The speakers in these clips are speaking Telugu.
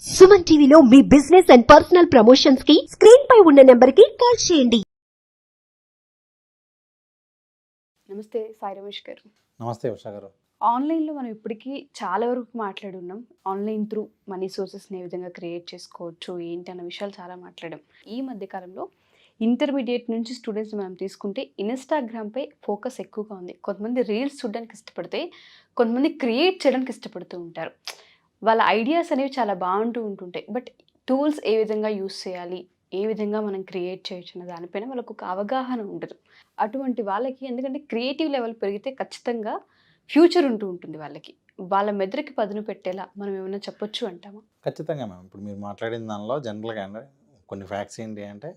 సుమన్ టీవీలో మీ బిజినెస్ అండ్ పర్సనల్ ప్రమోషన్స్ కి స్క్రీన్ పై ఉన్న నెంబర్ కి కాల్ చేయండి. నమస్తే సాయి రమేష్ గారు. నమస్తే ఉషా గారు. ఆన్లైన్లో మనం ఇప్పటికీ చాలా వరకు మాట్లాడున్నాం. ఆన్లైన్ త్రూ మనీ సోర్సెస్ని ఏ విధంగా క్రియేట్ చేసుకోవచ్చు ఏంటి అన్న విషయాలు చాలా మాట్లాడాం. ఈ మధ్యకాలంలో ఇంటర్మీడియట్ నుంచి స్టూడెంట్స్ మనం తీసుకుంటే ఇన్స్టాగ్రామ్పై ఫోకస్ ఎక్కువగా ఉంది. కొంతమంది రీల్స్ చూడడానికి ఇష్టపడితే కొంతమంది క్రియేట్ చేయడానికి ఇష్టపడుతూ ఉంటారు. వాళ్ళ ఐడియాస్ అనేవి చాలా బాగుంటూ ఉంటుంటాయి. బట్ టూల్స్ ఏ విధంగా యూస్ చేయాలి, ఏ విధంగా మనం క్రియేట్ చేయొచ్చు అన్న దానిపైన వాళ్ళకు ఒక అవగాహన ఉండదు. అటువంటి వాళ్ళకి ఎందుకంటే క్రియేటివ్ లెవెల్ పెరిగితే ఖచ్చితంగా ఫ్యూచర్ ఉంటూ ఉంటుంది. వాళ్ళ మెదడుకి పదును పెట్టేలా మనం ఏమైనా చెప్పొచ్చు అంటామా? ఖచ్చితంగా మ్యామ్. ఇప్పుడు మీరు మాట్లాడిన దానిలో జనరల్గా కొన్ని ఫ్యాక్ట్స్ ఏంటి అంటే,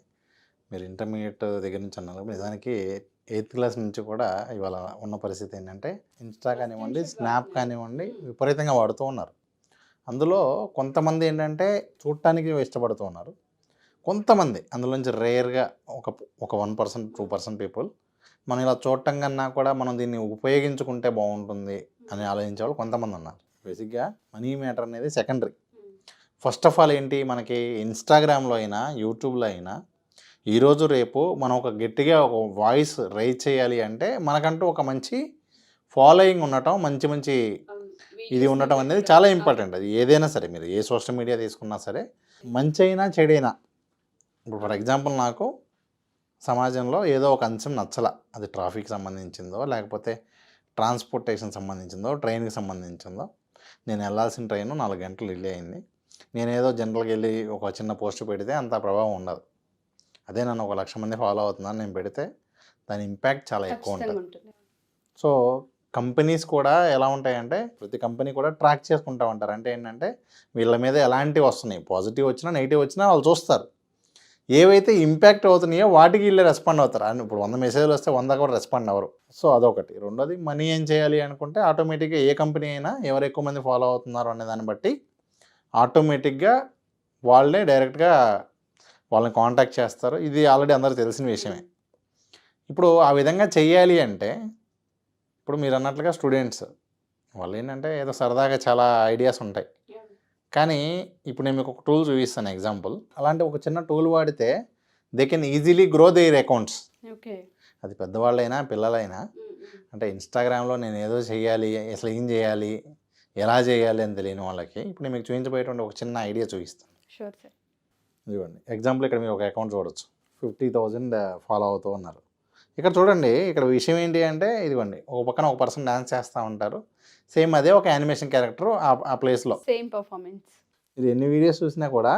మీరు ఇంటర్మీడియట్ దగ్గర నుంచి అన్నారు. నిజానికి 8th క్లాస్ నుంచి కూడా ఇవాళ ఉన్న పరిస్థితి ఏంటంటే, ఇన్స్టా కానివ్వండి, స్నాప్ కానివ్వండి విపరీతంగా వాడుతూ ఉన్నారు. అందులో కొంతమంది ఏంటంటే చూడటానికి ఇష్టపడుతూ ఉన్నారు. కొంతమంది అందులోంచి రేర్గా ఒక 1% 2% పీపుల్ మనం ఇలా చూడటం కన్నా కూడా మనం దీన్ని ఉపయోగించుకుంటే బాగుంటుంది అని ఆలోచించే వాళ్ళు కొంతమంది ఉన్నారు. బేసిక్గా మనీ మ్యాటర్ అనేది సెకండరీ. ఫస్ట్ ఆఫ్ ఆల్ ఏంటి, మనకి ఇన్స్టాగ్రామ్లో అయినా యూట్యూబ్లో అయినా ఈరోజు రేపు మనం ఒక గట్టిగా ఒక వాయిస్ రైజ్ చేయాలి అంటే మనకంటూ ఒక మంచి ఫాలోయింగ్ ఉండటం, మంచి మంచి ఇది ఉండటం అనేది చాలా ఇంపార్టెంట్. అది ఏదైనా సరే, మీరు ఏ సోషల్ మీడియా తీసుకున్నా సరే, మంచి అయినా చెడైనా. ఇప్పుడు ఫర్ ఎగ్జాంపుల్ నాకు సమాజంలో ఏదో ఒక అంశం నచ్చల, అది ట్రాఫిక్ సంబంధించిందో లేకపోతే ట్రాన్స్పోర్టేషన్ సంబంధించిందో ట్రైన్కి సంబంధించిందో. నేను వెళ్ళాల్సిన ట్రైన్ 4 గంటలు డిలే అయింది. నేనేదో జనరల్గా వెళ్ళి ఒక చిన్న పోస్ట్ పెడితే అంత ప్రభావం ఉండదు. అదే నన్ను 1,00,000 మంది ఫాలో అవుతున్నాను నేను పెడితే దాని ఇంపాక్ట్ చాలా ఎక్కువ ఉంటుంది. సో కంపెనీస్ కూడా ఎలా ఉంటాయంటే, ప్రతి కంపెనీ కూడా ట్రాక్ చేసుకుంటూ ఉంటారు. అంటే ఏంటంటే వీళ్ళ మీద ఎలాంటివి వస్తున్నాయి, పాజిటివ్ వచ్చినా నెగిటివ్ వచ్చినా వాళ్ళు చూస్తారు. ఏవైతే ఇంపాక్ట్ అవుతున్నాయో వాటికి వీళ్ళే రెస్పాండ్ అవుతారు. అని ఇప్పుడు 100 మెసేజ్లు వస్తే 100 కూడా రెస్పాండ్ అవ్వరు. సో అదొకటి. రెండోది, మనీ ఏం చేయాలి అనుకుంటే ఆటోమేటిక్గా ఏ కంపెనీ అయినా ఎవరు ఎక్కువ మంది ఫాలో అవుతున్నారు అనే దాన్ని బట్టి ఆటోమేటిక్గా వాళ్ళే డైరెక్ట్గా వాళ్ళని కాంటాక్ట్ చేస్తారు. ఇది ఆల్రెడీ అందరికీ తెలిసిన విషయమే. ఇప్పుడు ఆ విధంగా చెయ్యాలి అంటే, ఇప్పుడు మీరు అన్నట్లుగా స్టూడెంట్స్ వాళ్ళు ఏంటంటే ఏదో సరదాగా చాలా ఐడియాస్ ఉంటాయి. కానీ ఇప్పుడు నేను మీకు ఒక టూల్ చూపిస్తాను ఎగ్జాంపుల్. అలాంటి ఒక చిన్న టూల్ వాడితే they can easily grow their accounts. అది పెద్దవాళ్ళైనా పిల్లలైనా. అంటే ఇన్స్టాగ్రామ్లో నేను ఏదో చేయాలి, అసలు ఏం చేయాలి, ఎలా చేయాలి అని తెలియని వాళ్ళకి ఇప్పుడు నేను మీకు చూపించబోయేటువంటి ఒక చిన్న ఐడియా చూపిస్తాను. ఇదిగోండి ఎగ్జాంపుల్. ఇక్కడ మీరు ఒక అకౌంట్ చూడొచ్చు, 50,000 ఫాలో అవుతూ ఉన్నారు. ఇక్కడ చూడండి, ఇక్కడ విషయం ఏంటి అంటే, ఇదిగోండి ఒక పక్కన ఒక పర్సన్ డాన్స్ చేస్తూ ఉంటారు. సేమ్ అదే ఒక యానిమేషన్ క్యారెక్టర్ ఆ ప్లేస్లో సేమ్ పర్ఫార్మెన్స్. ఇది ఎన్ని వీడియోస్ చూసినా కూడా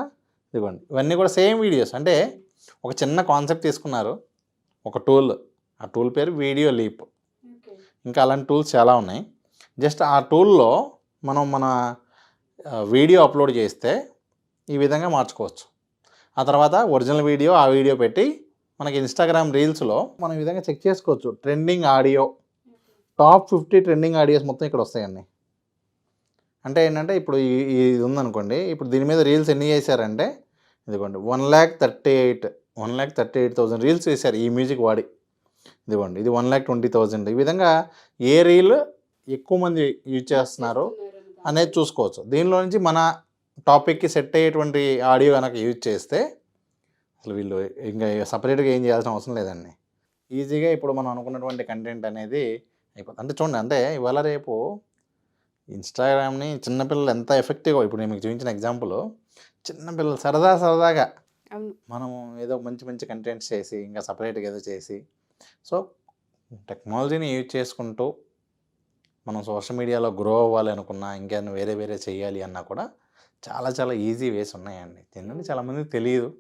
ఇదిగోండి ఇవన్నీ కూడా సేమ్ వీడియోస్. అంటే ఒక చిన్న కాన్సెప్ట్ తీసుకున్నారు, ఒక టూల్. ఆ టూల్ పేరు వీడియో లీప్. ఇంకా అలాంటి టూల్స్ చాలా ఉన్నాయి. జస్ట్ ఆ టూల్లో మనం మన వీడియో అప్లోడ్ చేస్తే ఈ విధంగా మార్చుకోవచ్చు. ఆ తర్వాత ఒరిజినల్ వీడియో ఆ వీడియో పెట్టి మనకి ఇన్స్టాగ్రామ్ రీల్స్లో మనం ఈ విధంగా చెక్ చేసుకోవచ్చు. Trending audio, top 50 trending audios మొత్తం ఇక్కడ వస్తాయండి. అంటే ఏంటంటే ఇప్పుడు ఇది ఉందనుకోండి, ఇప్పుడు దీని మీద రీల్స్ ఎన్ని చేశారంటే ఇదిగోండి 1,38,000 రీల్స్ చేశారు ఈ మ్యూజిక్ వాడి. ఇదిగోండి ఇది 1,20,000. ఈ విధంగా ఏ రీల్ ఎక్కువ మంది యూజ్ చేస్తున్నారు అనేది చూసుకోవచ్చు. దీనిలో నుంచి మన టాపిక్కి సెట్ అయ్యేటువంటి ఆడియో కనుక యూజ్ చేస్తే అసలు వీళ్ళు ఇంకా సపరేట్గా ఏం చేయాల్సిన అవసరం లేదండి. ఈజీగా ఇప్పుడు మనం అనుకున్నటువంటి కంటెంట్ అనేది అయిపోతుంది. అంటే చూడండి, అంటే ఇవాళ రేపు ఇన్స్టాగ్రామ్ని చిన్నపిల్లలు ఎంత ఎఫెక్టివ్గా, ఇప్పుడు నేను మీకు చూపించిన ఎగ్జాంపుల్, చిన్నపిల్లలు సరదాగా మనము ఏదో మంచి మంచి కంటెంట్స్ చేసి ఇంకా సపరేట్గా ఏదో చేసి, సో టెక్నాలజీని యూజ్ చేసుకుంటూ మనం సోషల్ మీడియాలో గ్రో అవ్వాలి అనుకున్నా, ఇంకేమైనా వేరే చేయాలి అన్నా కూడా చాలా చాలా ఈజీ వేస్ ఉన్నాయండి. ఏంటంటే చాలామందికి తెలియదు.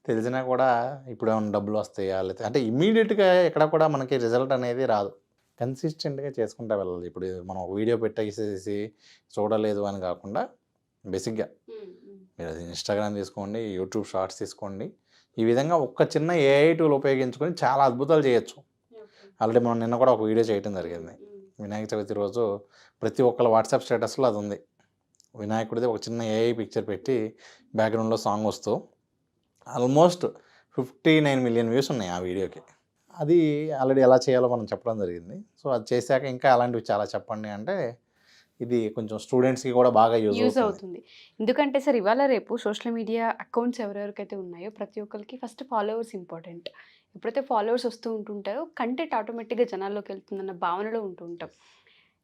తెలిసినా కూడా ఇప్పుడు ఏమైనా డబ్బులు వస్తాయా, లేకపోతే అంటే ఇమ్మీడియట్గా ఎక్కడ కూడా మనకి రిజల్ట్ అనేది రాదు. కన్సిస్టెంట్గా చేసుకుంటూ వెళ్ళాలి. ఇప్పుడు మనం ఒక వీడియో పెట్టేసేసి చూడలేదు అని కాకుండా బేసిక్గా మీరు అది ఇన్స్టాగ్రామ్ తీసుకోండి, యూట్యూబ్ షార్ట్స్ తీసుకోండి, ఈ విధంగా ఒక చిన్న ఏఐ టూల్ ఉపయోగించుకొని చాలా అద్భుతాలు చేయొచ్చు. ఆల్రెడీ మనం నిన్న కూడా ఒక వీడియో చేయడం జరిగింది. వినాయక చవితి రోజు ప్రతి ఒక్కళ్ళ వాట్సాప్ స్టేటస్లో అది ఉంది. వినాయకుడిది ఒక చిన్న ఏఐ పిక్చర్ పెట్టి బ్యాక్గ్రౌండ్లో సాంగ్ వస్తూ ఆల్మోస్ట్ 59 మిలియన్ వ్యూస్ ఉన్నాయి ఆ వీడియోకి. అది ఆల్రెడీ ఎలా చేయాలో మనం చెప్పడం జరిగింది. సో అది చేశాక ఇంకా అలాంటివి చాలా చెప్పండి అంటే అవును. కొంచెం స్టూడెంట్స్కి కూడా బాగా యూజ్ యూజ్ అవుతుంది. అవుతుంది. ఎందుకంటే సార్ ఇవాళ రేపు సోషల్ మీడియా అకౌంట్స్ ఎవరెవరికైతే ఉన్నాయో ప్రతి ఒక్కరికి ఫస్ట్ ఫాలోవర్స్ ఇంపార్టెంట్. ఎప్పుడైతే ఫాలోవర్స్ వస్తూ ఉంటుంటారో కంటెంట్ ఆటోమేటిక్‌గా జనాల్లోకి వెళ్తుందన్న భావనలో ఉంటూ ఉంటాం.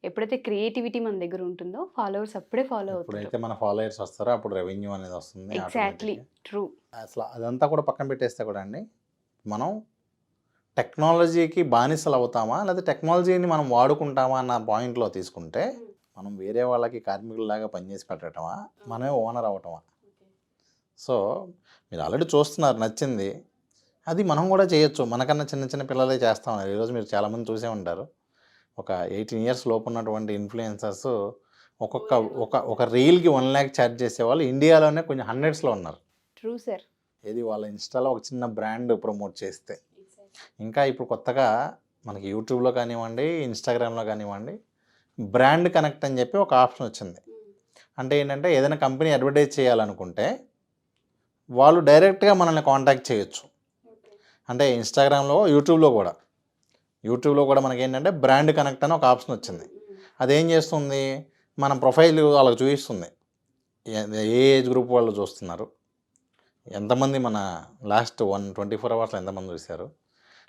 ఎప్పుడైతే క్రియేటివిటీ మన దగ్గర ఉంటుందో ఫాలోవర్స్ అప్పుడే ఫాలో అవుతారు. ఎప్పుడైతే మన ఫాలోయర్స్ వస్తారో అప్పుడు రెవెన్యూ అనేది వస్తుంది ఎగ్జాక్ట్‌లీ. ఆటోమేటిక్గా. ట్రూ. అసలు అదంతా కూడా పక్కన పెట్టేస్తే కూడా అండి, మనం టెక్నాలజీకి బానిసలు అవుతామా లేదా టెక్నాలజీని మనం వాడుకుంటామా అన్న పాయింట్లో తీసుకుంటే, మనం వేరే వాళ్ళకి కార్మికుల్లాగా పనిచేసి పెట్టడమా, మనమే ఓనర్ అవటమా? సో మీరు ఆల్రెడీ చూస్తున్నారు, నచ్చింది, అది మనం కూడా చేయొచ్చు. మనకన్నా చిన్న చిన్న పిల్లలే చేస్తూ ఉన్నారు. ఈరోజు మీరు చాలామంది చూసే ఉంటారు, ఒక 18 ఇయర్స్ లోపు ఉన్నటువంటి ఇన్ఫ్లుయెన్సర్స్ ఒక్కొక్క ఒక రీల్కి 1 lakh ఛార్జ్ చేసేవాళ్ళు ఇండియాలోనే కొంచెం హండ్రెడ్స్లో ఉన్నారు. True sir. ఏది వాళ్ళ ఇన్స్టాలో ఒక చిన్న బ్రాండ్ ప్రమోట్ చేస్తే. ఇంకా ఇప్పుడు కొత్తగా మనకి యూట్యూబ్లో కానివ్వండి, ఇన్స్టాగ్రామ్లో కానివ్వండి, బ్రాండ్ కనెక్ట్ అని చెప్పి ఒక ఆప్షన్ వచ్చింది. అంటే ఏంటంటే ఏదైనా కంపెనీ అడ్వర్టైజ్ చేయాలనుకుంటే వాళ్ళు డైరెక్ట్గా మనల్ని కాంటాక్ట్ చేయొచ్చు. అంటే ఇన్స్టాగ్రామ్లో, యూట్యూబ్లో కూడా మనకి ఏంటంటే బ్రాండ్ కనెక్ట్ అని ఒక ఆప్షన్ వచ్చింది. అదేం చేస్తుంది, మన ప్రొఫైల్ వాళ్ళకి చూపిస్తుంది, ఏ ఏజ్ గ్రూప్ వాళ్ళు చూస్తున్నారు, ఎంతమంది మన లాస్ట్ 24 అవర్స్లో ఎంతమంది చూశారు,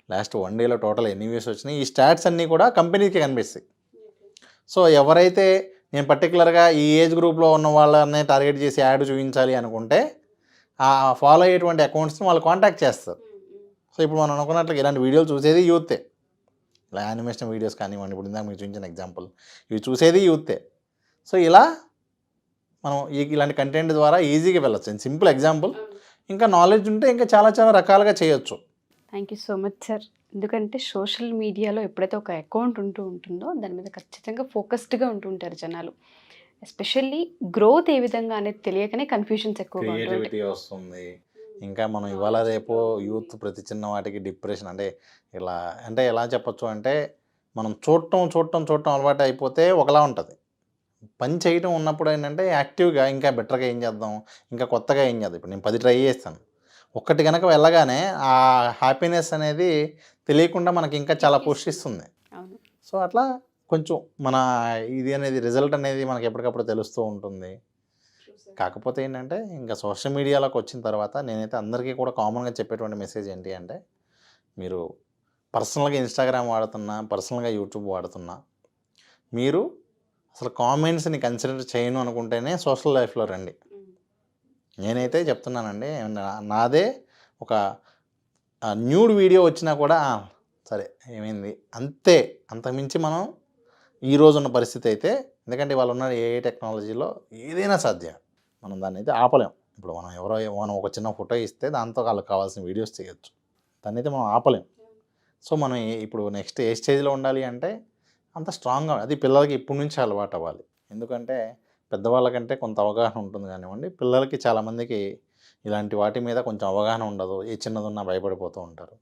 లాస్ట్ 1 డేలో టోటల్ ఎన్ని వ్యూస్ వచ్చినాయి, ఈ స్టాట్స్ అన్నీ కూడా కంపెనీకి కనిపిస్తాయి. సో ఎవరైతే నేను పర్టికులర్గా ఈ ఏజ్ గ్రూప్లో ఉన్న వాళ్ళనే టార్గెట్ చేసి యాడ్ చూపించాలి అనుకుంటే ఆ ఫాలో అయ్యేటువంటి అకౌంట్స్ని వాళ్ళు కాంటాక్ట్ చేస్తారు. సో ఇప్పుడు మనం అనుకున్నట్లుగా ఇలాంటి వీడియోలు చూసేది యూతే, ఇలా యానిమేషన్ వీడియోస్ కానివ్వండి, ఇప్పుడు ఇందాక మీకు చూపించిన ఎగ్జాంపుల్, ఇవి చూసేది యూతే. సో ఇలా మనం ఇలాంటి కంటెంట్ ద్వారా ఈజీగా వెళ్ళచ్చు. Simple example. ఇంకా నాలెడ్జ్ ఉంటే ఇంకా చాలా చాలా రకాలుగా చేయొచ్చు. Thank you so much sir. ఎందుకంటే సోషల్ మీడియాలో ఎప్పుడైతే ఒక అకౌంట్ ఉంటుందో దాని మీద ఖచ్చితంగా ఫోకస్డ్గా ఉంటుంటారు జనాలు. ఎస్పెషల్లీ గ్రోత్ ఏ విధంగా అనేది తెలియకనే కన్ఫ్యూషన్స్ ఎక్కువగా ఉంటుంటాయి. క్రియేటివిటీ వస్తుంది. ఇంకా మనం ఇవాళ రేపు యూత్ ప్రతి చిన్న వాటికి డిప్రెషన్, అంటే ఇలా అంటే ఎలా చెప్పొచ్చు అంటే, మనం చూడటం అలవాటు అయిపోతే ఒకలా ఉంటుంది. పని చేయటం ఉన్నప్పుడు ఏంటంటే యాక్టివ్గా ఇంకా బెటర్గా ఏం చేద్దాం, ఇంకా కొత్తగా ఏం చేద్దాం. ఇప్పుడు నేను 10 ట్రై చేస్తాను, ఒక్కటి కనుక వెళ్ళగానే ఆ హ్యాపీనెస్ అనేది తెలియకుండా మనకి ఇంకా చాలా పుష్ ఇస్తుంది. సో అట్లా కొంచెం మన ఇది అనేది రిజల్ట్ అనేది మనకి ఎప్పటికప్పుడు తెలుస్తూ ఉంటుంది. కాకపోతే ఏంటంటే ఇంకా సోషల్ మీడియాలోకి వచ్చిన తర్వాత నేనైతే అందరికీ కూడా కామన్గా చెప్పేటువంటి మెసేజ్ ఏంటి అంటే, మీరు పర్సనల్గా ఇన్స్టాగ్రామ్ వాడుతున్నా, పర్సనల్గా యూట్యూబ్ వాడుతున్నా, మీరు అసలు కామెంట్స్ని కన్సిడర్ చేయను అనుకుంటేనే సోషల్ లైఫ్లో రండి. నేనైతే చెప్తున్నానండి, నాదే ఒక న్యూడ్ వీడియో వచ్చినా కూడా సరే ఏమైంది అంతే, అంతకుమించి మనం ఈరోజు ఉన్న పరిస్థితి అయితే, ఎందుకంటే వాళ్ళు ఉన్న ఏ టెక్నాలజీలో ఏదైనా సాధ్యం, మనం దాన్ని అయితే ఆపలేం. ఇప్పుడు మనం ఒక చిన్న ఫోటో ఇస్తే దాంతో వాళ్ళకి కావాల్సిన వీడియోస్ చేయొచ్చు, దాన్ని అయితే మనం ఆపలేం. సో మనం ఇప్పుడు నెక్స్ట్ ఏ స్టేజ్లో ఉండాలి అంటే అంత స్ట్రాంగ్గా, అది పిల్లలకి ఇప్పటి నుంచి అలవాటు అవ్వాలి. ఎందుకంటే పెద్దవాళ్ళకంటే కొంత అవగాహన ఉంటుంది కానివ్వండి, పిల్లలకి చాలామందికి ఇలాంటి వాటి మీద కొంచెం అవగాహన ఉండదు, ఏ చిన్నదున్నా భయపడిపోతూ ఉంటారు.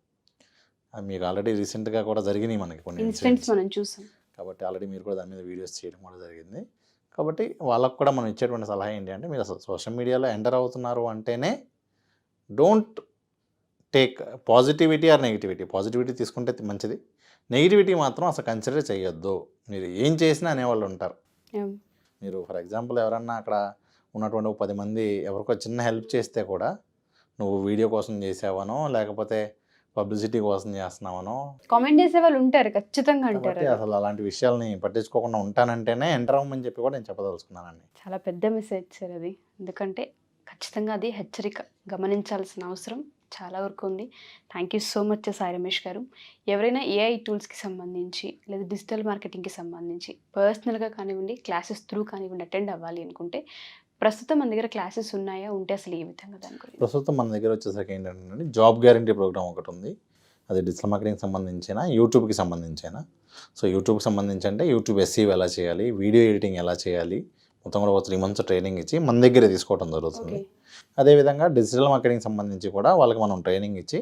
అది మీకు ఆల్రెడీ రీసెంట్గా కూడా జరిగినాయి మనకి కొన్ని ఇన్సిడెంట్స్ మనం చూసాం. కాబట్టి ఆల్రెడీ మీరు కూడా దాని మీద వీడియోస్ చేయడం కూడా జరిగింది. కాబట్టి వాళ్ళకు కూడా మనం ఇచ్చేటువంటి సలహా ఏంటి అంటే, మీరు అసలు సోషల్ మీడియాలో ఎంటర్ అవుతున్నారు అంటేనే don't take positivity or negativity. Positivity తీసుకుంటే మంచిది, నెగిటివిటీ మాత్రం అసలు కన్సిడర్ చేయొద్దు. మీరు ఏం చేసినా అనేవాళ్ళు ఉంటారు. మీరు ఫర్ ఎగ్జాంపుల్ ఎవరన్నా అక్కడ ఉన్నటువంటి 10 మంది ఎవరికో చిన్న హెల్ప్ చేస్తే కూడా నువ్వు వీడియో కోసం చేసావనో లేకపోతే పబ్లిసిటీ కోసం చేస్తున్నావనో కామెంట్ చేసే వాళ్ళు ఉంటారు, ఖచ్చితంగా అంటారు. అసలు అలాంటి విషయాల్ని పట్టించుకోకుండా ఉంటానంటేనే ఎంటర్ అవ్వమని చెప్పి కూడా నేను చెప్పదలుచుకున్నానండి. చాలా పెద్ద మెసేజ్ సార్ అది. ఎందుకంటే ఖచ్చితంగా అది హెచ్చరిక, గమనించాల్సిన అవసరం చాలా వరకు ఉంది. Thank you so much Sai Ramesh గారు. ఎవరైనా ఏఐ టూల్స్కి సంబంధించి లేదా డిజిటల్ మార్కెటింగ్కి సంబంధించి పర్సనల్గా కానివ్వండి, క్లాసెస్ త్రూ కానివ్వండి అటెండ్ అవ్వాలి అనుకుంటే ప్రస్తుతం మన దగ్గర క్లాసెస్ ఉన్నాయా, ఉంటే అసలు ఏ విధంగా దాని గురించి? ప్రస్తుతం మన దగ్గర వచ్చేసరికి ఏంటంటే జాబ్ గ్యారంటీ ప్రోగ్రామ్ ఒకటి ఉంది. అది డిజిటల్ మార్కెటింగ్కి సంబంధించిన, యూట్యూబ్కి సంబంధించిన. సో యూట్యూబ్కి సంబంధించి అంటే యూట్యూబ్ ఎస్ఈఓ ఎలా చేయాలి, వీడియో ఎడిటింగ్ ఎలా చేయాలి, మొత్తం కూడా 3 months ట్రైనింగ్ ఇచ్చి మన దగ్గరే తీసుకోవడం జరుగుతుంది. అదేవిధంగా డిజిటల్ మార్కెటింగ్ సంబంధించి కూడా వాళ్ళకి మనం ట్రైనింగ్ ఇచ్చి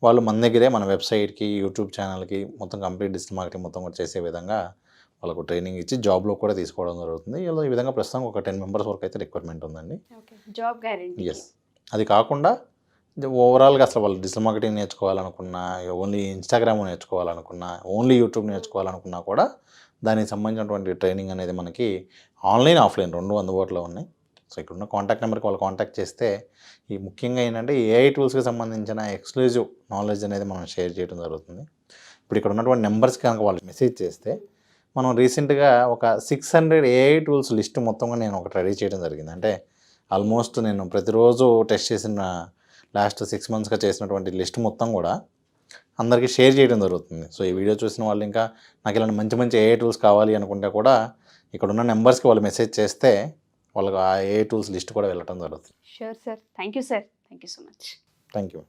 వాళ్ళు మన దగ్గరే మన వెబ్సైట్కి, యూట్యూబ్ ఛానల్కి మొత్తం కంప్లీట్ డిజిటల్ మార్కెటింగ్ మొత్తం కూడా చేసే విధంగా వాళ్ళకు ట్రైనింగ్ ఇచ్చి జాబ్లో కూడా తీసుకోవడం జరుగుతుంది. ఈ విధంగా ప్రస్తుతం ఒక 10 members వరకు అయితే రిక్వైర్మెంట్ ఉందండి. Job guarantee. ఎస్. అది కాకుండా ఓవరాల్గా అసలు వాళ్ళు డిజిటల్ మార్కెటింగ్ నేర్చుకోవాలనుకున్నా, ఓన్లీ ఇన్స్టాగ్రామ్ నేర్చుకోవాలనుకున్నా, ఓన్లీ యూట్యూబ్ నేర్చుకోవాలనుకున్నా కూడా దానికి సంబంధించినటువంటి ట్రైనింగ్ అనేది మనకి ఆన్లైన్ ఆఫ్లైన్ రెండు అందుబాటులో ఉన్నాయి. సో ఇక్కడున్న కాంటాక్ట్ నెంబర్కి వాళ్ళు కాంటాక్ట్ చేస్తే ఈ ముఖ్యంగా ఏంటంటే ఏఐ టూల్స్కి సంబంధించిన ఎక్స్క్లూజివ్ నాలెడ్జ్ అనేది మనం షేర్ చేయడం జరుగుతుంది. ఇప్పుడు ఇక్కడ ఉన్నటువంటి నెంబర్స్కి కనుక వాళ్ళు మెసేజ్ చేస్తే మనం రీసెంట్గా ఒక 600 ఏఐ టూల్స్ లిస్ట్ మొత్తంగా నేను ఒకటి రెడీ చేయడం జరిగింది. అంటే ఆల్మోస్ట్ నేను ప్రతిరోజు టెస్ట్ చేసిన లాస్ట్ 6 monthsగా చేసినటువంటి లిస్ట్ మొత్తం కూడా అందరికీ షేర్ చేయడం జరుగుతుంది. సో ఈ వీడియో చూసిన వాళ్ళు ఇంకా నాకు ఇలాంటి మంచి మంచి ఏఐ టూల్స్ కావాలి అనుకుంటే కూడా ఇక్కడ ఉన్న నెంబర్స్కి వాళ్ళు మెసేజ్ చేస్తే వాళ్ళకి ఆ ఏఐ టూల్స్ లిస్ట్ కూడా వెళ్ళటం జరుగుతుంది. Sure sir. Thank you sir. Thank you so much. Thank you.